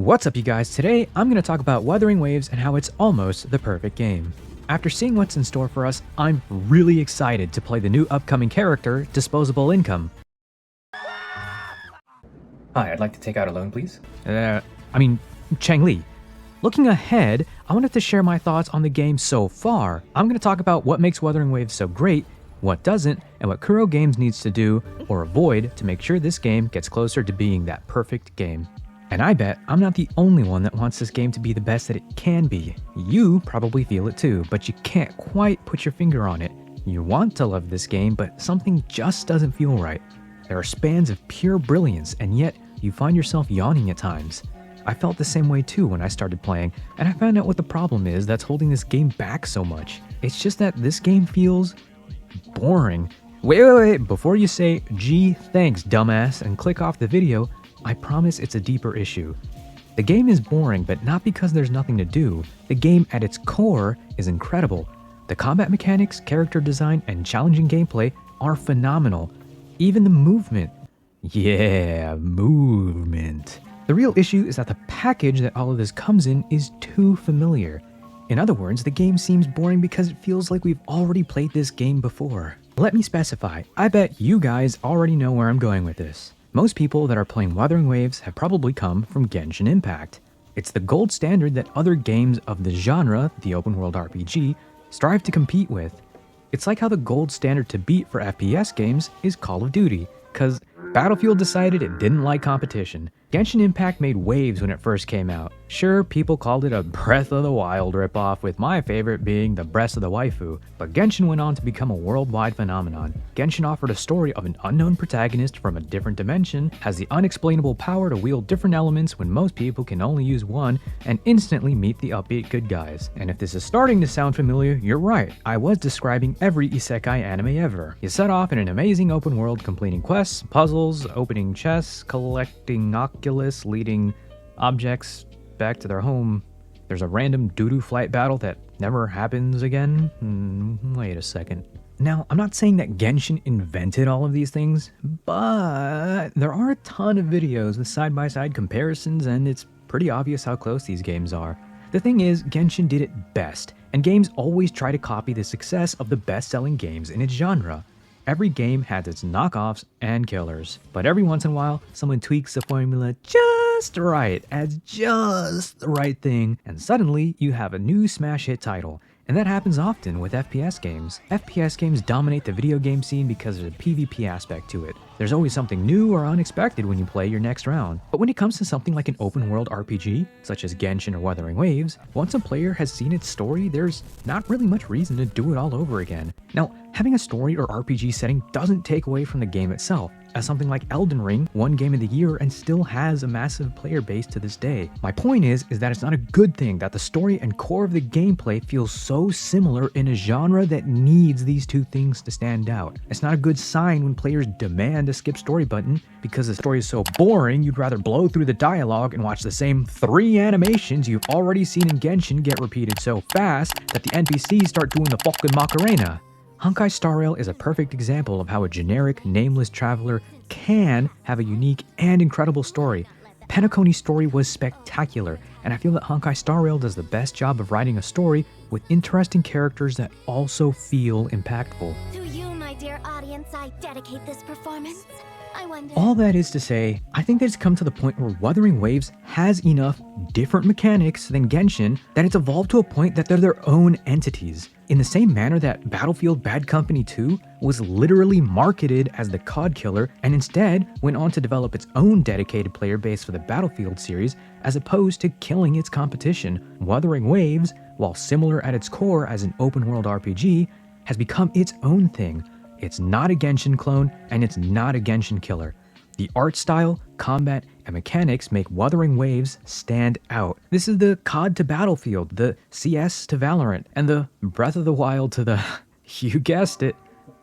What's up, you guys? Today I'm going to talk about Wuthering Waves and how it's almost the perfect game. After seeing what's in store for us, I'm really excited to play the new upcoming character, Disposable Income. Hi, I'd like to take out a loan, please. Chang Li. Looking ahead, I wanted to share my thoughts on the game so far. I'm going to talk about what makes Wuthering Waves so great, what doesn't, and what Kuro Games needs to do or avoid to make sure this game gets closer to being that perfect game. And I bet I'm not the only one that wants this game to be the best that it can be. You probably feel it too, but you can't quite put your finger on it. You want to love this game, but something just doesn't feel right. There are spans of pure brilliance, and yet you find yourself yawning at times. I felt the same way too when I started playing, and I found out what the problem is that's holding this game back so much. It's just that this game feels boring. Wait, before you say, gee, thanks, dumbass, and click off the video, I promise it's a deeper issue. The game is boring, but not because there's nothing to do. The game at its core is incredible. The combat mechanics, character design, and challenging gameplay are phenomenal. Even the movement. Yeah, movement. The real issue is that the package that all of this comes in is too familiar. In other words, the game seems boring because it feels like we've already played this game before. Let me specify, I bet you guys already know where I'm going with this. Most people that are playing Wuthering Waves have probably come from Genshin Impact. It's the gold standard that other games of the genre, the open world RPG, strive to compete with. It's like how the gold standard to beat for FPS games is Call of Duty, cause Battlefield decided it didn't like competition. Genshin Impact made waves when it first came out. Sure, people called it a Breath of the Wild ripoff, with my favorite being the Breast of the Waifu, but Genshin went on to become a worldwide phenomenon. Genshin offered a story of an unknown protagonist from a different dimension, has the unexplainable power to wield different elements when most people can only use one, and instantly meet the upbeat good guys. And if this is starting to sound familiar, you're right, I was describing every isekai anime ever. You set off in an amazing open world completing quests, puzzles, opening chests, collecting Oculus, leading objects back to their home. There's a random doo-doo flight battle that never happens again. Wait a second. Now, I'm not saying that Genshin invented all of these things, but there are a ton of videos with side-by-side comparisons, and it's pretty obvious how close these games are. The thing is, Genshin did it best, and games always try to copy the success of the best-selling games in its genre. Every game has its knockoffs and killers, but every once in a while, someone tweaks the formula just right, adds just the right thing, and suddenly you have a new smash hit title. And that happens often with FPS games. FPS games dominate the video game scene because there's a PvP aspect to it. There's always something new or unexpected when you play your next round. But when it comes to something like an open world RPG, such as Genshin or Wuthering Waves, once a player has seen its story, there's not really much reason to do it all over again. Now, having a story or RPG setting doesn't take away from the game itself, as something like Elden Ring won Game of the Year and still has a massive player base to this day. My point is that it's not a good thing that the story and core of the gameplay feels so similar in a genre that needs these two things to stand out. It's not a good sign when players demand a skip story button because the story is so boring you'd rather blow through the dialogue and watch the same 3 animations you've already seen in Genshin get repeated so fast that the NPCs start doing the fucking Macarena. Honkai Star Rail is a perfect example of how a generic, nameless traveler can have a unique and incredible story. Penacony's story was spectacular, and I feel that Honkai Star Rail does the best job of writing a story with interesting characters that also feel impactful. To you, my dear audience, I dedicate this performance. All that is to say, I think that it's come to the point where Wuthering Waves has enough different mechanics than Genshin that it's evolved to a point that they're their own entities. In the same manner that Battlefield Bad Company 2 was literally marketed as the COD killer and instead went on to develop its own dedicated player base for the Battlefield series as opposed to killing its competition, Wuthering Waves, while similar at its core as an open world RPG, has become its own thing. It's not a Genshin clone, and it's not a Genshin killer. The art style, combat, and mechanics make Wuthering Waves stand out. This is the COD to Battlefield, the CS to Valorant, and the Breath of the Wild to the... you guessed it.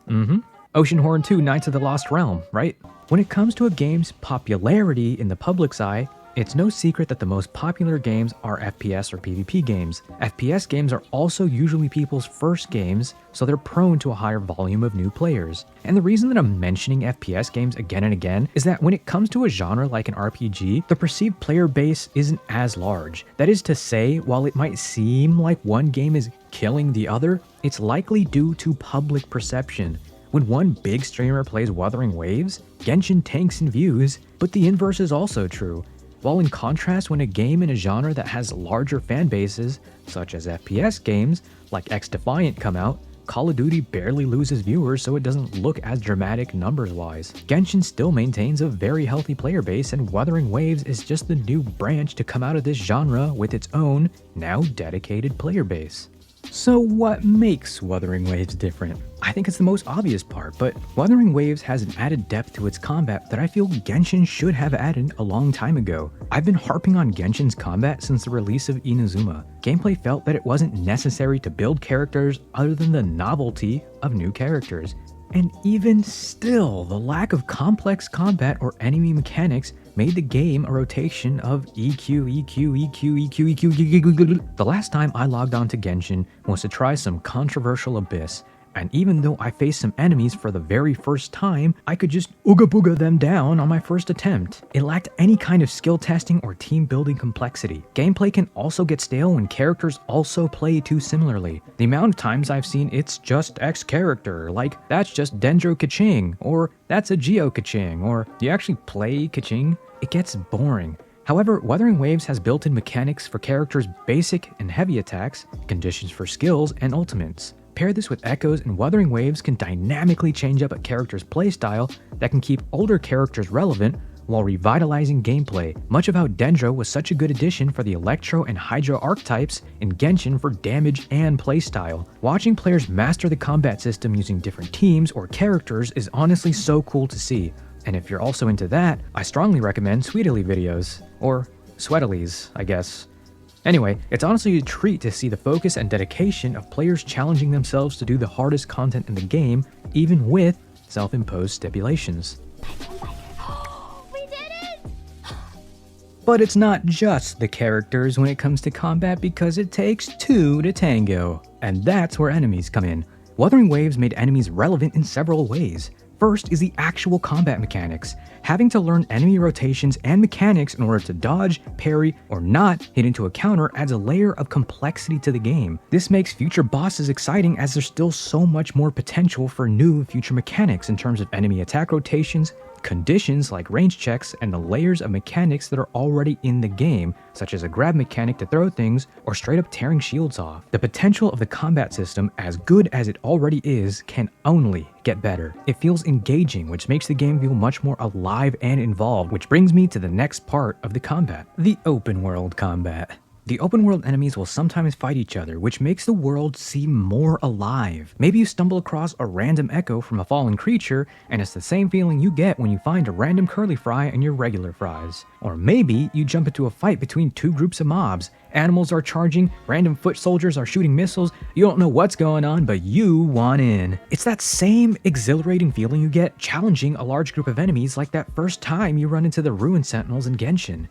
Oceanhorn 2 Knights of the Lost Realm, right? When it comes to a game's popularity in the public's eye, It's no secret that the most popular games are FPS or PvP games. FPS games are also usually people's first games, so they're prone to a higher volume of new players. And the reason that I'm mentioning FPS games again and again is that when it comes to a genre like an RPG, the perceived player base isn't as large. That is to say, while it might seem like one game is killing the other, it's likely due to public perception. When one big streamer plays Wuthering Waves, Genshin tanks in views, but the inverse is also true. While in contrast, when a game in a genre that has larger fan bases, such as FPS games like X-Defiant come out, Call of Duty barely loses viewers so it doesn't look as dramatic numbers-wise. Genshin still maintains a very healthy player base, and Wuthering Waves is just the new branch to come out of this genre with its own, now dedicated player base. So what makes Wuthering Waves different? I think it's the most obvious part, but Wuthering Waves has an added depth to its combat that I feel Genshin should have added a long time ago. I've been harping on Genshin's combat since the release of Inazuma. Gameplay felt that it wasn't necessary to build characters other than the novelty of new characters. And even still, the lack of complex combat or enemy mechanics made the game a rotation of EQ, EQ, EQ, EQ, EQ, EQ. The last time I logged on to Genshin was to try some controversial abyss, and even though I faced some enemies for the very first time, I could just ooga booga them down on my first attempt. It lacked any kind of skill testing or team building complexity. Gameplay can also get stale when characters also play too similarly. The amount of times I've seen it's just X character, like that's just Dendro Kaching, or that's a Geo Kaching, or you actually play Kaching? It gets boring. However, Wuthering Waves has built-in mechanics for characters' basic and heavy attacks, conditions for skills, and ultimates. Pair this with echoes, and Wuthering Waves can dynamically change up a character's playstyle that can keep older characters relevant while revitalizing gameplay. Much of how Dendro was such a good addition for the Electro and Hydro archetypes in Genshin for damage and playstyle. Watching players master the combat system using different teams or characters is honestly so cool to see. And if you're also into that, I strongly recommend Sweetily videos. Or Sweatilies, I guess. Anyway, it's honestly a treat to see the focus and dedication of players challenging themselves to do the hardest content in the game, even with self-imposed stipulations. We did it! But it's not just the characters when it comes to combat, because it takes two to tango. And that's where enemies come in. Wuthering Waves made enemies relevant in several ways. First is the actual combat mechanics. Having to learn enemy rotations and mechanics in order to dodge, parry, or not hit into a counter adds a layer of complexity to the game. This makes future bosses exciting, as there's still so much more potential for new future mechanics in terms of enemy attack rotations, conditions like range checks, and the layers of mechanics that are already in the game, such as a grab mechanic to throw things or straight up tearing shields off. The potential of the combat system, as good as it already is, can only get better. It feels engaging, which makes the game feel much more alive and involved, which brings me to the next part of the combat: the open world combat. The open world enemies will sometimes fight each other, which makes the world seem more alive. Maybe you stumble across a random echo from a fallen creature, and it's the same feeling you get when you find a random curly fry in your regular fries. Or maybe you jump into a fight between two groups of mobs. Animals are charging, random foot soldiers are shooting missiles, you don't know what's going on, but you want in. It's that same exhilarating feeling you get challenging a large group of enemies, like that first time you run into the Ruin Sentinels in Genshin.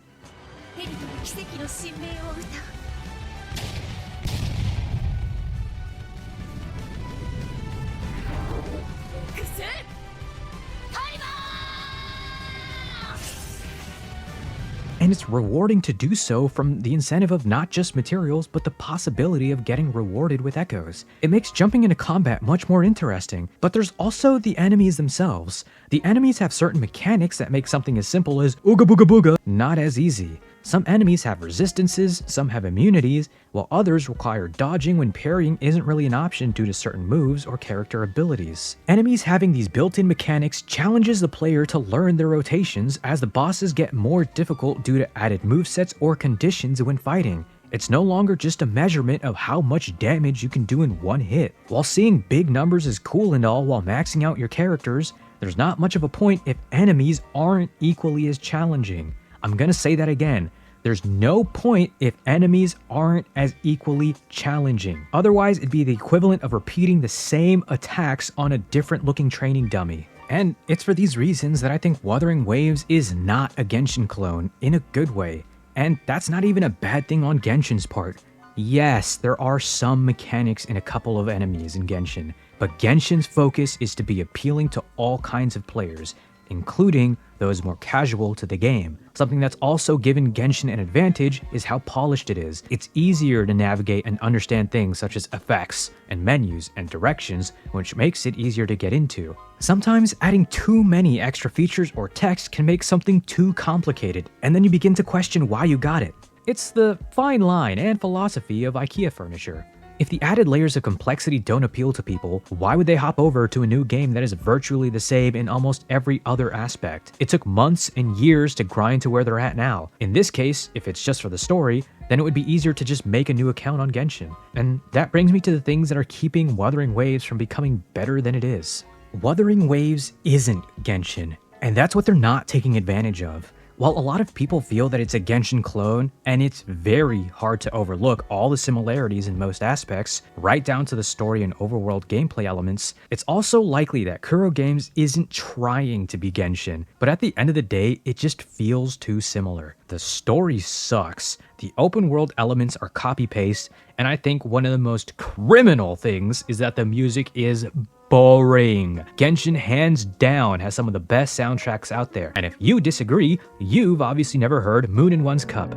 And it's rewarding to do so from the incentive of not just materials, but the possibility of getting rewarded with echoes. It makes jumping into combat much more interesting, but there's also the enemies themselves. The enemies have certain mechanics that make something as simple as ooga booga booga not as easy. Some enemies have resistances, some have immunities, while others require dodging when parrying isn't really an option due to certain moves or character abilities. Enemies having these built-in mechanics challenges the player to learn their rotations, as the bosses get more difficult due to added movesets or conditions when fighting. It's no longer just a measurement of how much damage you can do in one hit. While seeing big numbers is cool and all while maxing out your characters, there's not much of a point if enemies aren't equally as challenging. I'm gonna say that again. There's no point if enemies aren't as equally challenging. Otherwise, it'd be the equivalent of repeating the same attacks on a different looking training dummy. And it's for these reasons that I think Wuthering Waves is not a Genshin clone in a good way. And that's not even a bad thing on Genshin's part. Yes, there are some mechanics in a couple of enemies in Genshin, but Genshin's focus is to be appealing to all kinds of players, including those more casual to the game. Something that's also given Genshin an advantage is how polished it is. It's easier to navigate and understand things such as effects and menus and directions, which makes it easier to get into. Sometimes adding too many extra features or text can make something too complicated, and then you begin to question why you got it. It's the fine line and philosophy of IKEA furniture. If the added layers of complexity don't appeal to people, why would they hop over to a new game that is virtually the same in almost every other aspect? It took months and years to grind to where they're at now. In this case, if it's just for the story, then it would be easier to just make a new account on Genshin. And that brings me to the things that are keeping Wuthering Waves from becoming better than it is. Wuthering Waves isn't Genshin, and that's what they're not taking advantage of. While a lot of people feel that it's a Genshin clone, and it's very hard to overlook all the similarities in most aspects, right down to the story and overworld gameplay elements, it's also likely that Kuro Games isn't trying to be Genshin, but at the end of the day, it just feels too similar. The story sucks, the open world elements are copy-paste, and I think one of the most criminal things is that the music is boring. Genshin hands down has some of the best soundtracks out there, and if you disagree, you've obviously never heard Moon in One's Cup.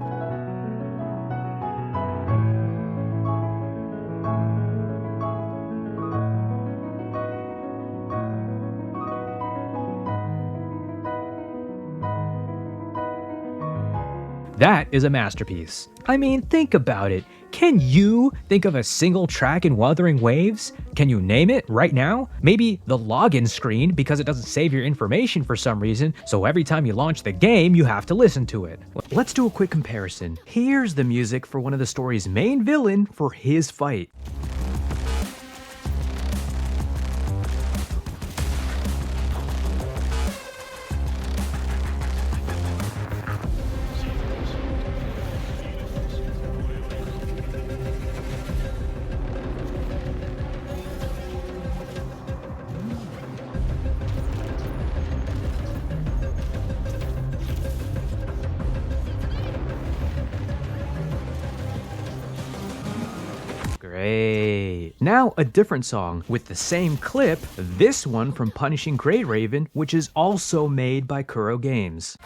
That is a masterpiece. I mean, think about it. Can you think of a single track in Wuthering Waves? Can you name it right now? Maybe the login screen, because it doesn't save your information for some reason, so every time you launch the game, you have to listen to it. Let's do a quick comparison. Here's the music for one of the story's main villain for his fight. Great. Now a different song with the same clip, this one from Punishing Grey Raven, which is also made by Kuro Games.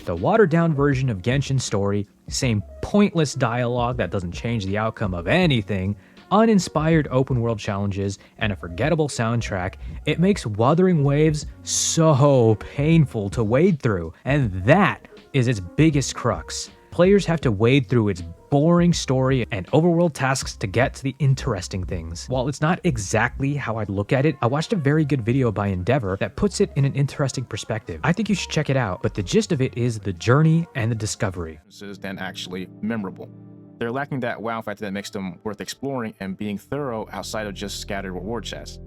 The watered-down version of Genshin's story, same pointless dialogue that doesn't change the outcome of anything, uninspired open-world challenges, and a forgettable soundtrack, it makes Wuthering Waves so painful to wade through, and that is its biggest crux. Players have to wade through its boring story and overworld tasks to get to the interesting things. While it's not exactly how I'd look at it, I watched a very good video by Endeavor that puts it in an interesting perspective. I think you should check it out, but the gist of it is the journey and the discovery. Than actually memorable. They're lacking that wow factor that makes them worth exploring and being thorough outside of just scattered reward chests.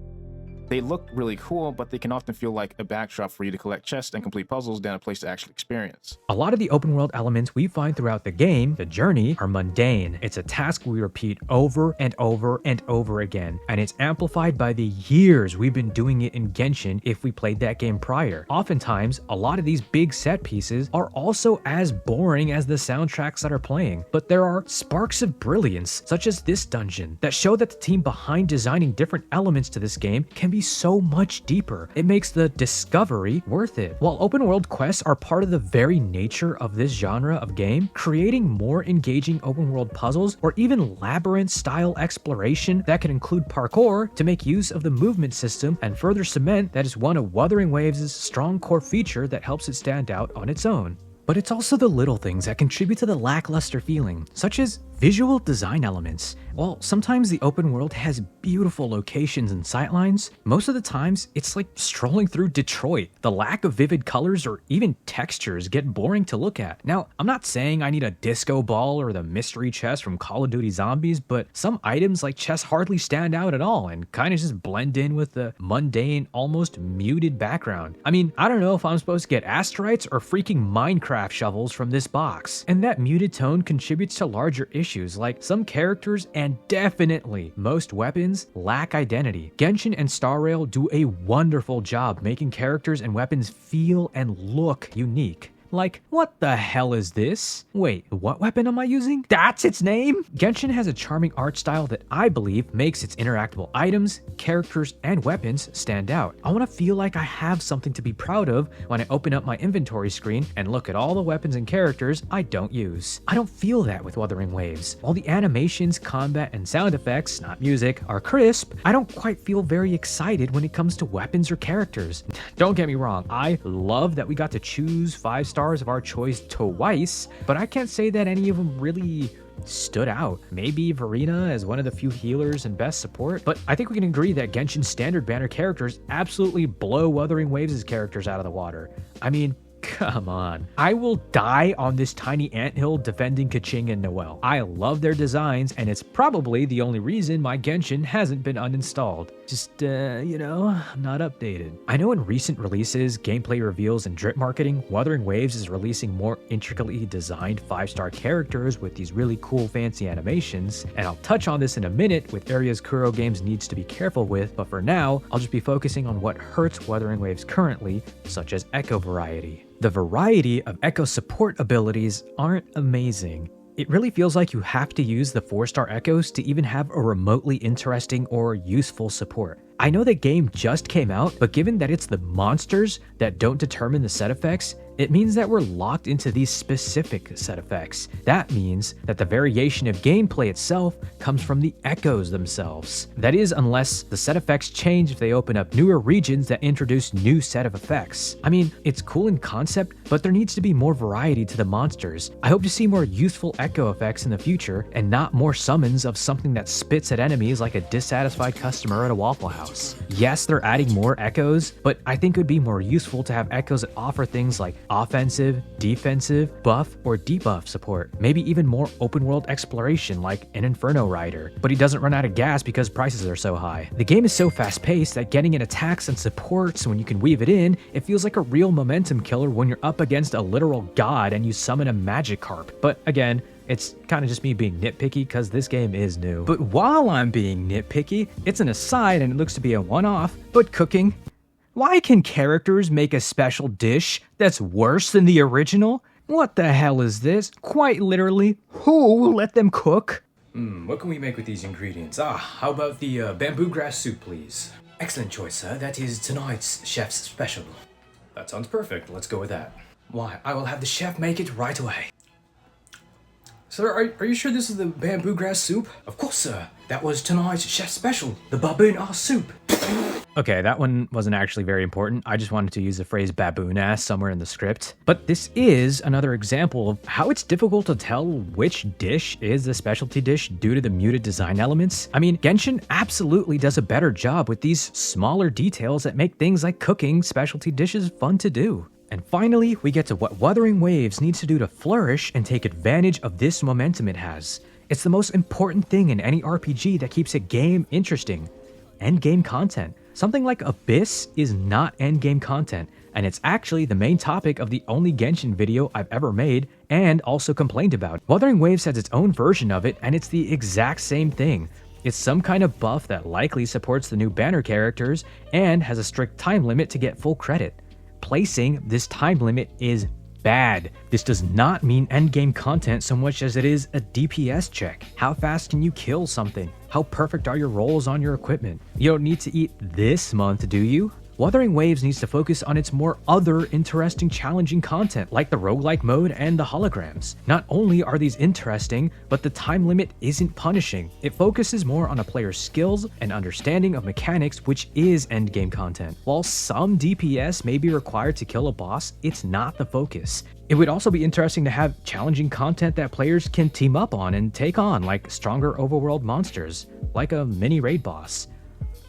They look really cool, but they can often feel like a backdrop for you to collect chests and complete puzzles than a place to actually experience. A lot of the open world elements we find throughout the game, the journey, are mundane. It's a task we repeat over and over and over again, and it's amplified by the years we've been doing it in Genshin if we played that game prior. Oftentimes, a lot of these big set pieces are also as boring as the soundtracks that are playing, but there are sparks of brilliance, such as this dungeon, that show that the team behind designing different elements to this game can be so much deeper. It makes the discovery worth it. While open world quests are part of the very nature of this genre of game, creating more engaging open world puzzles or even labyrinth style exploration that can include parkour to make use of the movement system and further cement that is one of Wuthering Waves' strong core feature that helps it stand out on its own. But it's also the little things that contribute to the lackluster feeling, such as Visual design elements. While sometimes the open world has beautiful locations and sightlines, most of the times it's like strolling through Detroit. The lack of vivid colors or even textures get boring to look at. Now, I'm not saying I need a disco ball or the mystery chest from Call of Duty Zombies, but some items like chests hardly stand out at all and kind of just blend in with the mundane, almost muted background. I mean, I don't know if I'm supposed to get asteroids or freaking Minecraft shovels from this box. And that muted tone contributes to larger issues like some characters and definitely most weapons lack identity. Genshin and Star Rail do a wonderful job making characters and weapons feel and look unique. Like, what the hell is this? Wait, what weapon am I using? That's its name? Genshin has a charming art style that I believe makes its interactable items, characters, and weapons stand out. I want to feel like I have something to be proud of when I open up my inventory screen and look at all the weapons and characters I don't use. I don't feel that with Wuthering Waves. While the animations, combat, and sound effects, not music, are crisp, I don't quite feel very excited when it comes to weapons or characters. Don't get me wrong, I love that we got to choose 5-star of our choice twice, but I can't say that any of them really stood out. Maybe Verena as one of the few healers and best support, but I think we can agree that Genshin's standard banner characters absolutely blow Wuthering Waves' characters out of the water. I mean, come on. I will die on this tiny anthill defending Kaching and Noelle. I love their designs, and it's probably the only reason my Genshin hasn't been uninstalled. Just, not updated. I know in recent releases, gameplay reveals, and drip marketing, Wuthering Waves is releasing more intricately designed 5-star characters with these really cool fancy animations, and I'll touch on this in a minute with areas Kuro Games needs to be careful with, but for now, I'll just be focusing on what hurts Wuthering Waves currently, such as echo variety. The variety of echo support abilities aren't amazing. It really feels like you have to use the 4-star echoes to even have a remotely interesting or useful support. I know the game just came out, but given that it's the monsters that don't determine the set effects, it means that we're locked into these specific set effects. That means that the variation of gameplay itself comes from the echoes themselves. That is, unless the set effects change if they open up newer regions that introduce new set of effects. I mean, it's cool in concept, but there needs to be more variety to the monsters. I hope to see more useful echo effects in the future, and not more summons of something that spits at enemies like a dissatisfied customer at a Waffle House. Yes, they're adding more echoes, but I think it would be more useful to have echoes that offer things like offensive, defensive, buff, or debuff support. Maybe even more open world exploration like an Inferno Rider. But he doesn't run out of gas because prices are so high. The game is so fast paced that getting in attacks and supports when you can weave it in, it feels like a real momentum killer when you're up against a literal god and you summon a Magikarp. But again, it's kind of just me being nitpicky because this game is new. But while I'm being nitpicky, it's an aside and it looks to be a one-off, but cooking. Why can characters make a special dish that's worse than the original? What the hell is this? Quite literally, who will let them cook? What can we make with these ingredients? How about the bamboo grass soup, please? Excellent choice, sir. That is tonight's chef's special. That sounds perfect. Let's go with that. Why, I will have the chef make it right away. Sir, are you sure this is the bamboo grass soup? Of course, sir. That was tonight's chef's special, the baboon ass soup. Okay, that one wasn't actually very important. I just wanted to use the phrase baboon ass somewhere in the script. But this is another example of how it's difficult to tell which dish is the specialty dish due to the muted design elements. I mean, Genshin absolutely does a better job with these smaller details that make things like cooking specialty dishes fun to do. And finally, we get to what Wuthering Waves needs to do to flourish and take advantage of this momentum it has. It's the most important thing in any RPG that keeps a game interesting. Endgame content. Something like Abyss is not endgame content, and it's actually the main topic of the only Genshin video I've ever made and also complained about. Wuthering Waves has its own version of it, and it's the exact same thing. It's some kind of buff that likely supports the new banner characters and has a strict time limit to get full credit. Placing this time limit is bad. This does not mean endgame content so much as it is a DPS check. How fast can you kill something? How perfect are your rolls on your equipment? You don't need to eat this month, do you? Wuthering Waves needs to focus on its more other interesting challenging content like the roguelike mode and the holograms. Not only are these interesting, but the time limit isn't punishing. It focuses more on a player's skills and understanding of mechanics, which is endgame content. While some DPS may be required to kill a boss, it's not the focus. It would also be interesting to have challenging content that players can team up on and take on, like stronger overworld monsters, like a mini raid boss.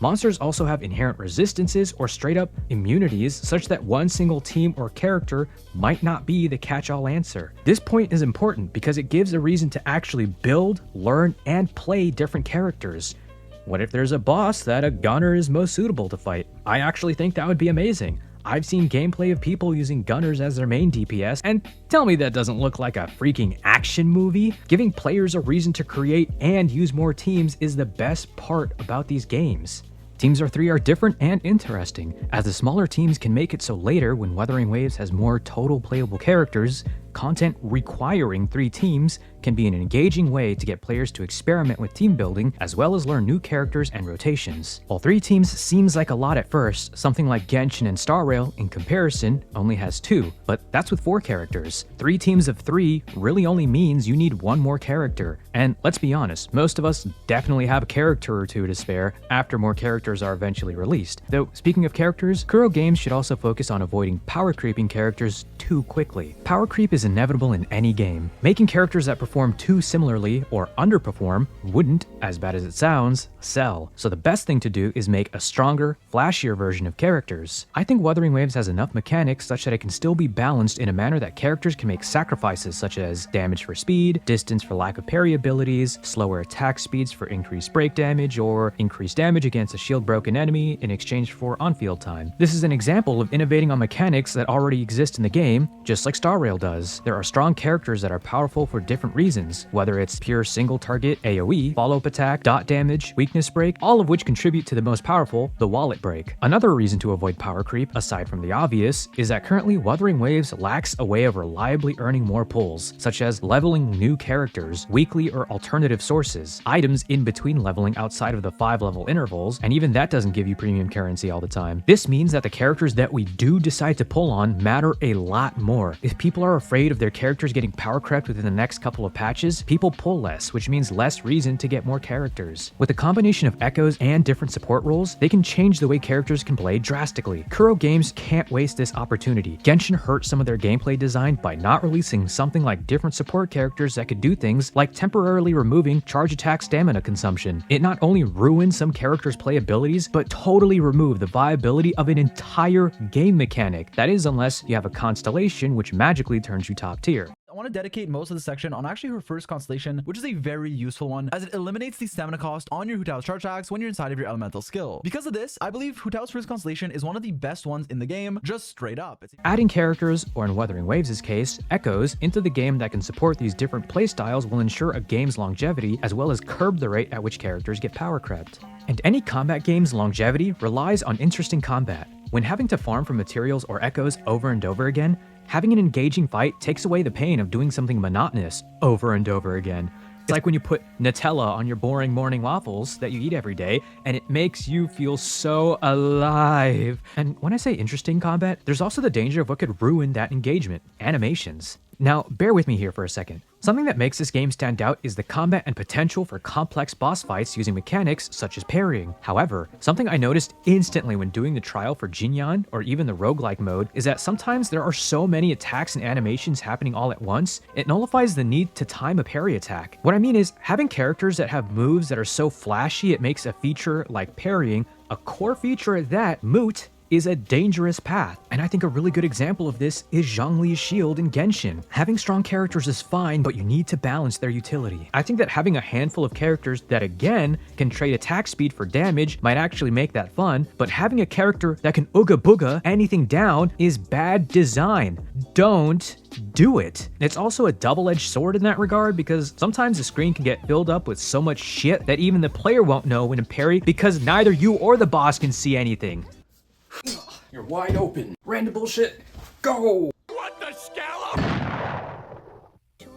Monsters also have inherent resistances or straight up immunities such that one single team or character might not be the catch-all answer. This point is important because it gives a reason to actually build, learn, and play different characters. What if there's a boss that a gunner is most suitable to fight? I actually think that would be amazing. I've seen gameplay of people using gunners as their main DPS, and tell me that doesn't look like a freaking action movie? Giving players a reason to create and use more teams is the best part about these games. Teams of 3 are different and interesting, as the smaller teams can make it so later when Wuthering Waves has more total playable characters, content requiring 3 teams can be an engaging way to get players to experiment with team building as well as learn new characters and rotations. While 3 teams seems like a lot at first, something like Genshin and Star Rail in comparison only has 2, but that's with 4 characters. 3 teams of 3 really only means you need 1 more character, and let's be honest, most of us definitely have a character or 2 to spare after more characters are eventually released. Though speaking of characters, Kuro games should also focus on avoiding power creeping characters too quickly. Power creep is inevitable in any game. Making characters that perform too similarly or underperform wouldn't, as bad as it sounds, sell. So the best thing to do is make a stronger, flashier version of characters. I think Wuthering Waves has enough mechanics such that it can still be balanced in a manner that characters can make sacrifices such as damage for speed, distance for lack of parry abilities, slower attack speeds for increased break damage, or increased damage against a shield broken enemy in exchange for on-field time. This is an example of innovating on mechanics that already exist in the game, just like Star Rail does. There are strong characters that are powerful for different reasons, whether it's pure single target AoE, follow-up attack, dot damage, weakness break, all of which contribute to the most powerful, the wallet break. Another reason to avoid power creep, aside from the obvious, is that currently Wuthering Waves lacks a way of reliably earning more pulls, such as leveling new characters, weekly or alternative sources, items in between leveling outside of the 5-level intervals, and even that doesn't give you premium currency all the time. This means that the characters that we do decide to pull on matter a lot more. If people are afraid of their characters getting power crept within the next couple of patches, people pull less, which means less reason to get more characters. With a combination of echoes and different support roles, they can change the way characters can play drastically. Kuro games can't waste this opportunity. Genshin hurt some of their gameplay design by not releasing something like different support characters that could do things like temporarily removing charge attack stamina consumption. It not only ruined some characters' playabilities, but totally removed the viability of an entire game mechanic. That is, unless you have a constellation which magically turns you top tier. I want to dedicate most of the section on actually her first constellation, which is a very useful one as it eliminates the stamina cost on your Hu Tao's charge attacks when you're inside of your elemental skill. Because of this, I believe Hu Tao's first constellation is one of the best ones in the game, just straight up. Adding characters, or in Wuthering Waves' case, echoes, into the game that can support these different playstyles will ensure a game's longevity as well as curb the rate at which characters get power crept. And any combat game's longevity relies on interesting combat. When having to farm for materials or echoes over and over again, having an engaging fight takes away the pain of doing something monotonous over and over again. It's like when you put Nutella on your boring morning waffles that you eat every day, and it makes you feel so alive. And when I say interesting combat, there's also the danger of what could ruin that engagement: animations. Now, bear with me here for a second. Something that makes this game stand out is the combat and potential for complex boss fights using mechanics such as parrying. However, something I noticed instantly when doing the trial for Jinyan, or even the roguelike mode, is that sometimes there are so many attacks and animations happening all at once, it nullifies the need to time a parry attack. What I mean is, having characters that have moves that are so flashy it makes a feature like parrying, a core feature at that, moot, is a dangerous path. And I think a really good example of this is Zhongli's shield in Genshin. Having strong characters is fine, but you need to balance their utility. I think that having a handful of characters that again can trade attack speed for damage might actually make that fun, but having a character that can ooga booga anything down is bad design. Don't do it. It's also a double-edged sword in that regard, because sometimes the screen can get filled up with so much shit that even the player won't know when to parry because neither you or the boss can see anything. You're wide open. Random bullshit. Go! What the scallop?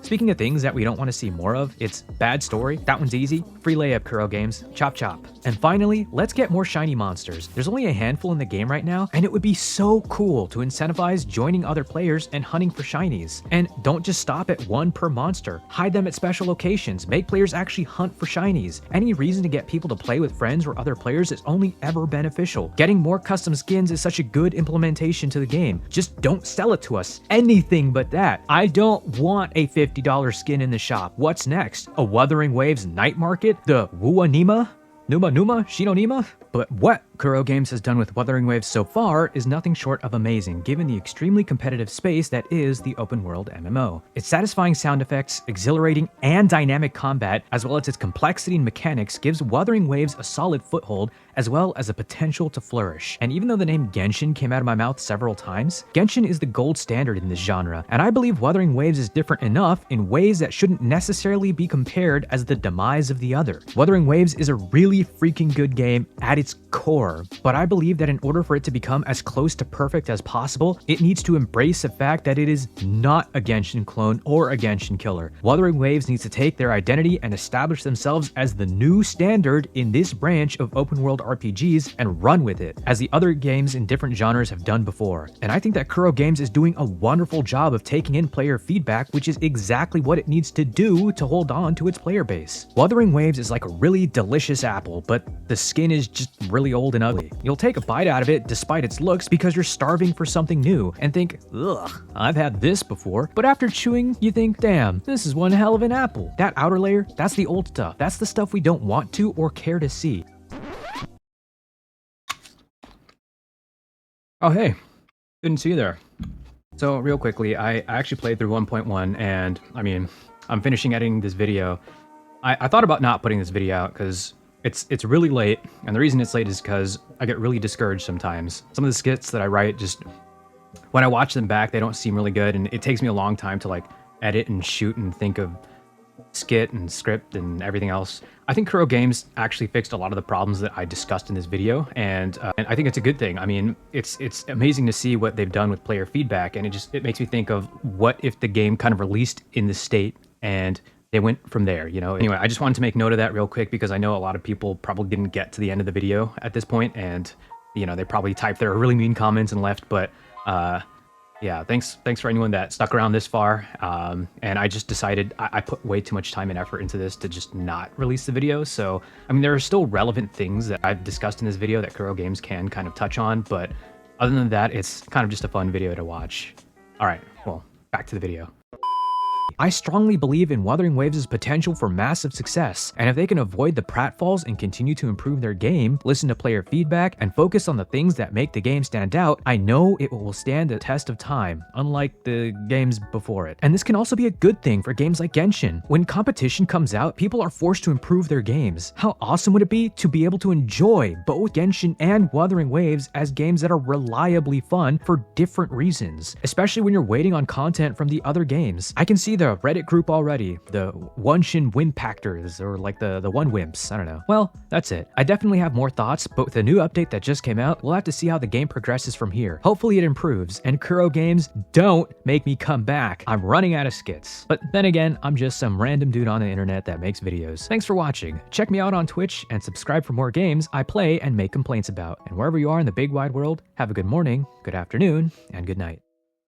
Speaking of things that we don't want to see more of, it's bad story. That one's easy. Free layup, Kuro Games. Chop chop. And finally, let's get more shiny monsters. There's only a handful in the game right now, and it would be so cool to incentivize joining other players and hunting for shinies. And don't just stop at one per monster. Hide them at special locations. Make players actually hunt for shinies. Any reason to get people to play with friends or other players is only ever beneficial. Getting more custom skins is such a good implementation to the game. Just don't sell it to us. Anything but that. I don't want a $50 skin in the shop. What's next? A Wuthering Waves night market? The WuWa Nima? Numa? Shino Nima? But what Kuro Games has done with Wuthering Waves so far is nothing short of amazing, given the extremely competitive space that is the open world MMO. Its satisfying sound effects, exhilarating and dynamic combat, as well as its complexity and mechanics gives Wuthering Waves a solid foothold, as well as a potential to flourish. And even though the name Genshin came out of my mouth several times, Genshin is the gold standard in this genre, and I believe Wuthering Waves is different enough in ways that shouldn't necessarily be compared as the demise of the other. Wuthering Waves is a really freaking good game at its core, but I believe that in order for it to become as close to perfect as possible, it needs to embrace the fact that it is not a Genshin clone or a Genshin Killer. Wuthering Waves needs to take their identity and establish themselves as the new standard in this branch of open world RPGs and run with it, as the other games in different genres have done before. And I think that Kuro Games is doing a wonderful job of taking in player feedback, which is exactly what it needs to do to hold on to its player base. Wuthering Waves is like a really delicious apple, but the skin is just really old and ugly. You'll take a bite out of it despite its looks because you're starving for something new and think, ugh, I've had this before. But after chewing, you think, damn, this is one hell of an apple. That outer layer, that's the old stuff. That's the stuff we don't want to or care to see. Oh, hey, didn't see you there. So real quickly, I actually played through 1.1 and I mean, I'm finishing editing this video. I thought about not putting this video out because it's really late, and the reason it's late is because I get really discouraged sometimes. Some of the skits that I write, just when I watch them back, they don't seem really good, and it takes me a long time to like edit and shoot and think of skit and script and everything else. I think Kuro Games actually fixed a lot of the problems that I discussed in this video, and I think it's a good thing. I mean, it's amazing to see what they've done with player feedback, and it makes me think of what if the game kind of released in this state and they went from there, you know? Anyway, I just wanted to make note of that real quick because I know a lot of people probably didn't get to the end of the video at this point, and, you know, they probably typed their really mean comments and left, but, yeah, thanks for anyone that stuck around this far, and I just decided I put way too much time and effort into this to just not release the video, so, I mean, there are still relevant things that I've discussed in this video that Kuro Games can kind of touch on, but other than that, it's kind of just a fun video to watch. Alright, well, back to the video. I strongly believe in Wuthering Waves' potential for massive success, and if they can avoid the pratfalls and continue to improve their game, listen to player feedback, and focus on the things that make the game stand out, I know it will stand the test of time, unlike the games before it. And this can also be a good thing for games like Genshin. When competition comes out, people are forced to improve their games. How awesome would it be to be able to enjoy both Genshin and Wuthering Waves as games that are reliably fun for different reasons, especially when you're waiting on content from the other games. I can see the Reddit group already, the Wonshin Wimpactors, or like the One Wimps, I don't know. Well, that's it. I definitely have more thoughts, but with the new update that just came out, we'll have to see how the game progresses from here. Hopefully it improves, and Kuro Games, don't make me come back. I'm running out of skits. But then again, I'm just some random dude on the internet that makes videos. Thanks for watching. Check me out on Twitch and subscribe for more games I play and make complaints about. And wherever you are in the big wide world, have a good morning, good afternoon, and good night.